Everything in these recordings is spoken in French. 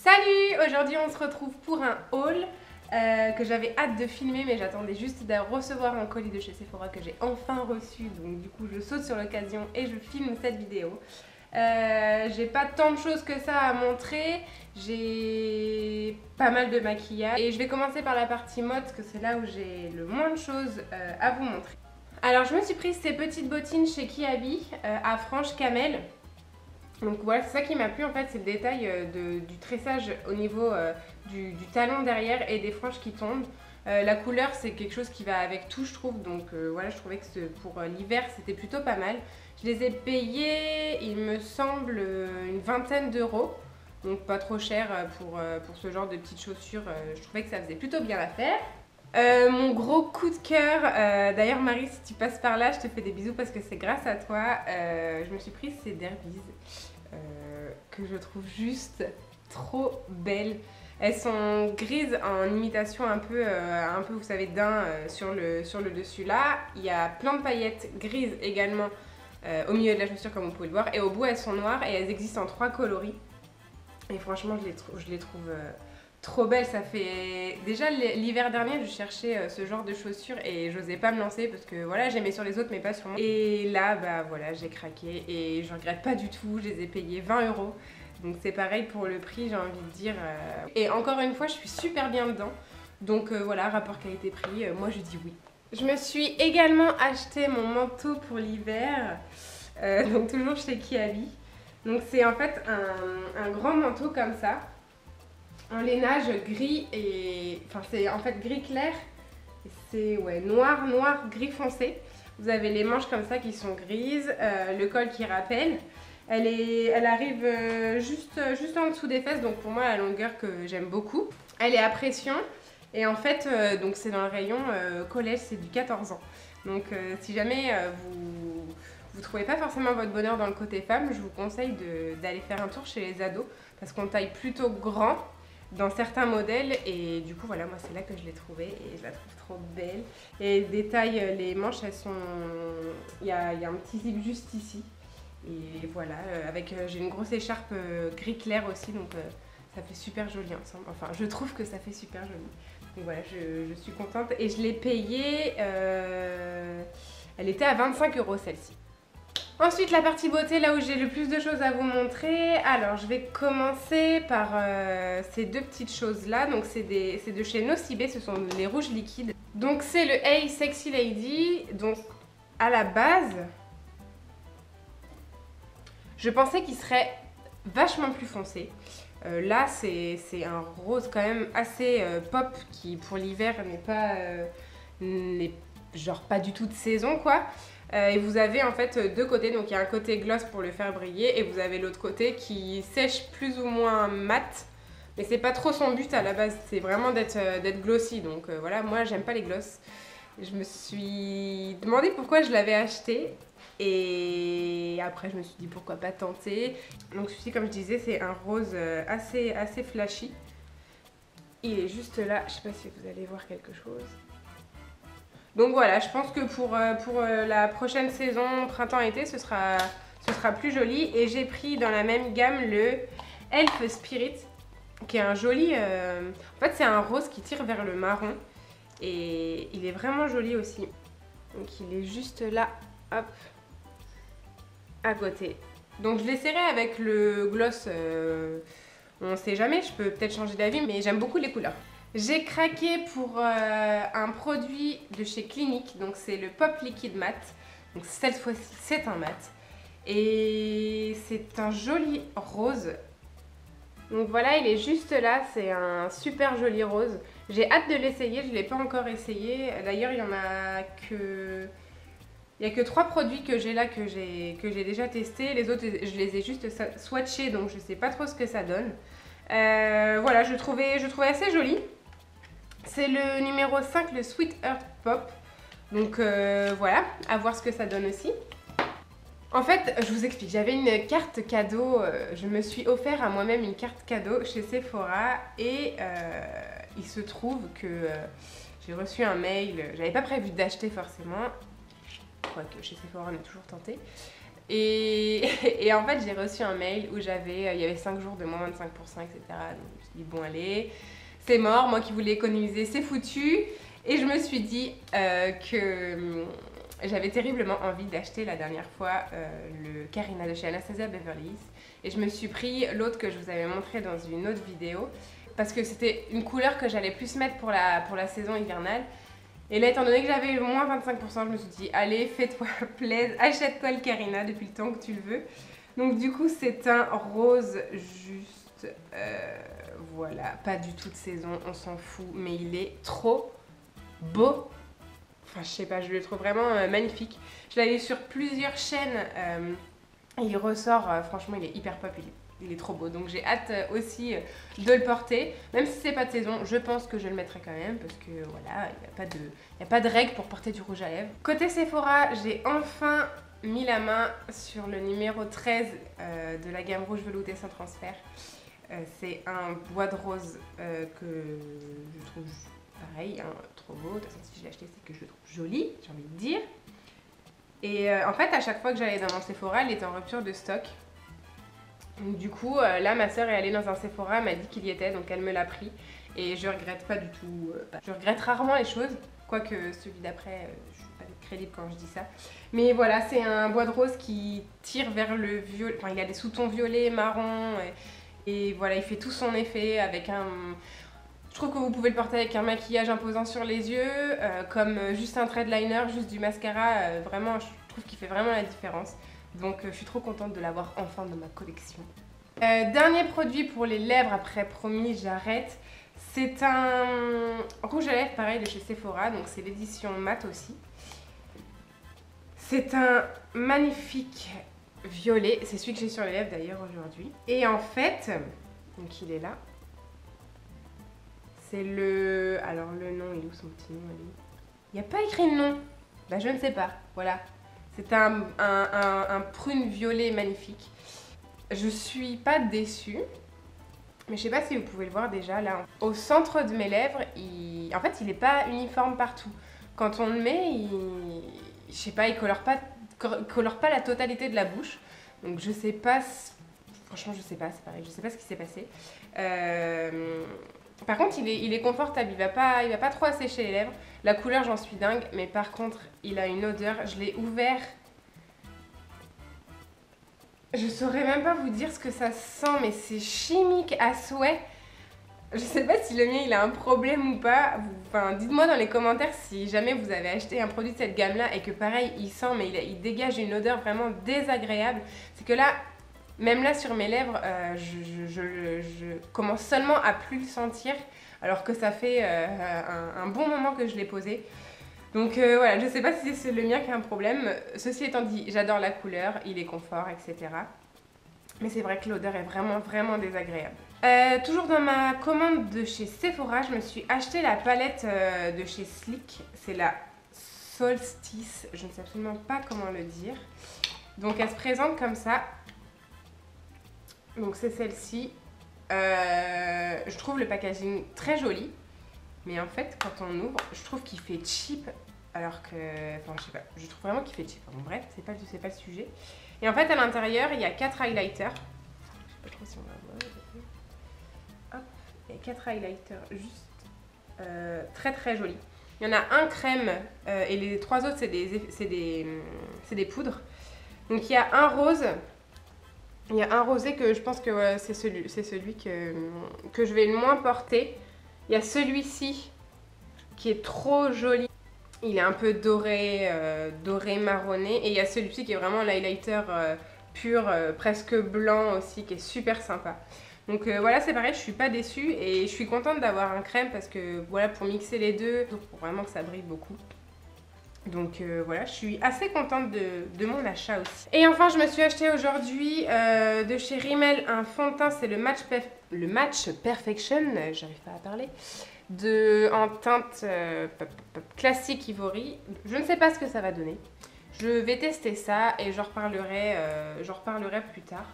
Salut! Aujourd'hui on se retrouve pour un haul que j'avais hâte de filmer mais j'attendais juste de recevoir un colis de chez Sephora que j'ai enfin reçu, donc du coup je saute sur l'occasion et je filme cette vidéo. J'ai pas tant de choses que ça à montrer, j'ai pas mal de maquillage et je vais commencer par la partie mode parce que c'est là où j'ai le moins de choses à vous montrer. Alors je me suis prise ces petites bottines chez Kiabi à franges camel. Donc voilà, c'est ça qui m'a plu en fait, c'est le détail du tressage au niveau du talon derrière et des franges qui tombent. La couleur c'est quelque chose qui va avec tout je trouve, donc voilà, je trouvais que pour l'hiver c'était plutôt pas mal. Je les ai payés, il me semble, une vingtaine d'euros, donc pas trop cher pour ce genre de petites chaussures, je trouvais que ça faisait plutôt bien l'affaire. Mon gros coup de cœur, d'ailleurs Marie si tu passes par là je te fais des bisous parce que c'est grâce à toi, je me suis prise ces derbies que je trouve juste trop belles. Elles sont grises en imitation un peu vous savez daim sur le dessus là. Il y a plein de paillettes grises également au milieu de la chaussure comme vous pouvez le voir et au bout elles sont noires et elles existent en 3 coloris et franchement je les trouve trop belle. Ça fait déjà l'hiver dernier je cherchais ce genre de chaussures et j'osais pas me lancer parce que voilà j'aimais sur les autres mais pas sur moi. Et là bah voilà j'ai craqué et je regrette pas du tout, je les ai payés 20 euros. Donc c'est pareil pour le prix j'ai envie de dire. Et encore une fois je suis super bien dedans. Donc voilà, rapport qualité-prix, moi je dis oui. Je me suis également acheté mon manteau pour l'hiver, donc toujours chez Kiabi. Donc c'est en fait un grand manteau comme ça. Un lainage gris et... Enfin c'est en fait gris clair. C'est ouais, noir, gris foncé. Vous avez les manches comme ça qui sont grises, le col qui rappelle. Elle arrive juste en dessous des fesses, donc pour moi la longueur que j'aime beaucoup. Elle est à pression et en fait donc c'est dans le rayon collège, c'est du 14 ans. Donc si jamais vous trouvez pas forcément votre bonheur dans le côté femme, je vous conseille d'aller faire un tour chez les ados parce qu'on taille plutôt grand dans certains modèles et du coup voilà moi c'est là que je l'ai trouvée et je la trouve trop belle. Et des tailles, les manches elles sont, il y a un petit zip juste ici et voilà avec j'ai une grosse écharpe gris clair aussi donc ça fait super joli ensemble, enfin je trouve que ça fait super joli. Donc voilà je suis contente et je l'ai payée, elle était à 25 euros celle-ci. Ensuite la partie beauté, là où j'ai le plus de choses à vous montrer. Alors je vais commencer par ces deux petites choses là. Donc c'est de chez Nocibé, ce sont les rouges liquides. Donc c'est le Hey Sexy Lady. Donc à la base, je pensais qu'il serait vachement plus foncé. Là c'est un rose quand même assez pop qui pour l'hiver n'est genre pas du tout de saison quoi. Et vous avez en fait deux côtés, donc il y a un côté gloss pour le faire briller et vous avez l'autre côté qui sèche plus ou moins mat, mais c'est pas trop son but à la base, c'est vraiment d'être glossy, donc voilà, moi j'aime pas les gloss. Je me suis demandé pourquoi je l'avais acheté et après je me suis dit pourquoi pas tenter. Donc celui-ci comme je disais c'est un rose assez flashy, il est juste là, je sais pas si vous allez voir quelque chose. Donc voilà, je pense que pour la prochaine saison, printemps-été, ce sera plus joli. Et j'ai pris dans la même gamme le Elf Spirit, qui est un joli... En fait, c'est un rose qui tire vers le marron. Et il est vraiment joli aussi. Donc il est juste là, hop, à côté. Donc je l'essaierai avec le gloss, on sait jamais, je peux peut-être changer d'avis, mais j'aime beaucoup les couleurs. J'ai craqué pour un produit de chez Clinique, donc c'est le Pop Liquid Matte. Donc cette fois-ci c'est un mat et c'est un joli rose. Donc voilà, il est juste là, c'est un super joli rose. J'ai hâte de l'essayer, je ne l'ai pas encore essayé. D'ailleurs il y en a que... Il n'y a que 3 produits que j'ai là que j'ai déjà testé. Les autres je les ai juste swatchés donc je ne sais pas trop ce que ça donne. Voilà, je trouvais assez joli. C'est le numéro 5, le Sweet Earth Pop. Donc voilà, à voir ce que ça donne aussi. En fait, je vous explique, j'avais une carte cadeau, je me suis offert à moi-même une carte cadeau chez Sephora et il se trouve que j'ai reçu un mail, j'avais pas prévu d'acheter forcément, quoique chez Sephora on est toujours tenté. Et en fait, j'ai reçu un mail où il y avait 5 jours de moins 25%, etc. Donc je me suis dit, bon allez, c'est mort, moi qui voulais économiser, c'est foutu. Et je me suis dit que j'avais terriblement envie d'acheter la dernière fois le Carina de chez Anastasia Beverly Hills. Et je me suis pris l'autre que je vous avais montré dans une autre vidéo. Parce que c'était une couleur que j'allais plus mettre pour la saison hivernale. Et là, étant donné que j'avais moins 25%, je me suis dit, allez, fais-toi plaisir, achète-toi le Carina depuis le temps que tu le veux. Donc du coup, c'est un rose juste, voilà, pas du tout de saison, on s'en fout, mais il est trop beau. Enfin, je sais pas, je le trouve vraiment magnifique. Je l'avais vu sur plusieurs chaînes, il ressort, franchement, il est hyper pop, il est trop beau. Donc j'ai hâte aussi de le porter. Même si c'est pas de saison, je pense que je le mettrai quand même parce que voilà, il n'y a pas de règle pour porter du rouge à lèvres. Côté Sephora, j'ai enfin mis la main sur le numéro 13 de la gamme rouge velouté sans transfert. C'est un bois de rose que je trouve pareil, hein, trop beau. De toute façon, si je l'ai acheté, c'est que je le trouve joli, j'ai envie de dire. Et en fait, à chaque fois que j'allais dans mon Sephora, il était en rupture de stock. Donc, du coup, là, ma soeur est allée dans un Sephora, elle m'a dit qu'il y était, donc elle me l'a pris. Et je regrette pas du tout. Je regrette rarement les choses, quoique celui d'après, je suis pas crédible quand je dis ça. Mais voilà, c'est un bois de rose qui tire vers le violet. Enfin, il a des sous-tons violets, marron. Et voilà, il fait tout son effet avec un... Je trouve que vous pouvez le porter avec un maquillage imposant sur les yeux, comme juste un trait de liner, juste du mascara. Vraiment, je trouve qu'il fait vraiment la différence. Donc je suis trop contente de l'avoir enfin dans ma collection. Dernier produit pour les lèvres, après promis j'arrête. C'est un rouge à lèvres pareil de chez Sephora, donc c'est l'édition mat aussi. C'est un magnifique violet, c'est celui que j'ai sur les lèvres d'ailleurs aujourd'hui. Et en fait, donc il est là. C'est le... Alors le nom, il est où son petit nom? Il n'y a pas écrit le nom. Bah je ne sais pas, voilà. C'est un prune violet magnifique. Je suis pas déçue. Mais je sais pas si vous pouvez le voir déjà là. Au centre de mes lèvres, en fait il n'est pas uniforme partout. Quand on le met, je sais pas, il colore pas la totalité de la bouche. Donc je sais pas, franchement je sais pas, c'est pareil, je sais pas ce qui s'est passé. Par contre, il est confortable, il va pas trop assécher les lèvres. La couleur, j'en suis dingue, mais par contre, il a une odeur. Je l'ai ouvert. Je saurais même pas vous dire ce que ça sent, mais c'est chimique à souhait. Je sais pas si le mien, il a un problème ou pas. Enfin, dites-moi dans les commentaires si jamais vous avez acheté un produit de cette gamme-là et que pareil, il sent, mais il dégage une odeur vraiment désagréable. C'est que là... Même là sur mes lèvres, je commence seulement à plus le sentir alors que ça fait un bon moment que je l'ai posé. Donc voilà, je sais pas si c'est le mien qui a un problème. Ceci étant dit, j'adore la couleur, il est confort, etc. Mais c'est vrai que l'odeur est vraiment désagréable. Toujours dans ma commande de chez Sephora, je me suis acheté la palette de chez Sleek. C'est la Solstice, je ne sais absolument pas comment le dire. Donc elle se présente comme ça. Donc c'est celle-ci. Je trouve le packaging très joli. Mais en fait, quand on ouvre, je trouve qu'il fait cheap. Alors que... Enfin, je sais pas. Je trouve vraiment qu'il fait cheap. Bon, bref, c'est pas le sujet. Et en fait, à l'intérieur, il y a 4 highlighters. Je sais pas trop si on va voir. Hop. Il y a 4 highlighters juste très jolis. Il y en a un crème et les 3 autres, c'est des poudres. Donc il y a un rose... Il y a un rosé que je pense que c'est celui que je vais le moins porter. Il y a celui-ci qui est trop joli. Il est un peu doré, doré marronné. Et il y a celui-ci qui est vraiment l'highlighter pur, presque blanc aussi, qui est super sympa. Donc voilà, c'est pareil, je suis pas déçue. Et je suis contente d'avoir un crème parce que voilà, pour mixer les deux, pour vraiment que ça brille beaucoup. Donc voilà, je suis assez contente de mon achat aussi. Et enfin, je me suis acheté aujourd'hui de chez Rimmel un fond de teint, c'est le Match Perfection, j'arrive pas à parler, en teinte classique Ivory. Je ne sais pas ce que ça va donner. Je vais tester ça et j'en reparlerai plus tard.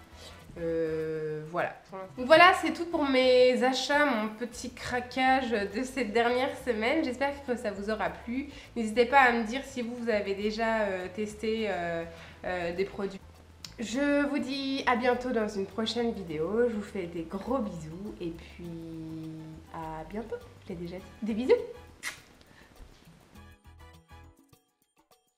Voilà. Donc voilà, c'est tout pour mes achats, mon petit craquage de cette dernière semaine. J'espère que ça vous aura plu. N'hésitez pas à me dire si vous avez déjà testé des produits. Je vous dis à bientôt dans une prochaine vidéo. Je vous fais des gros bisous et puis à bientôt. Je l'ai déjà dit. Des bisous.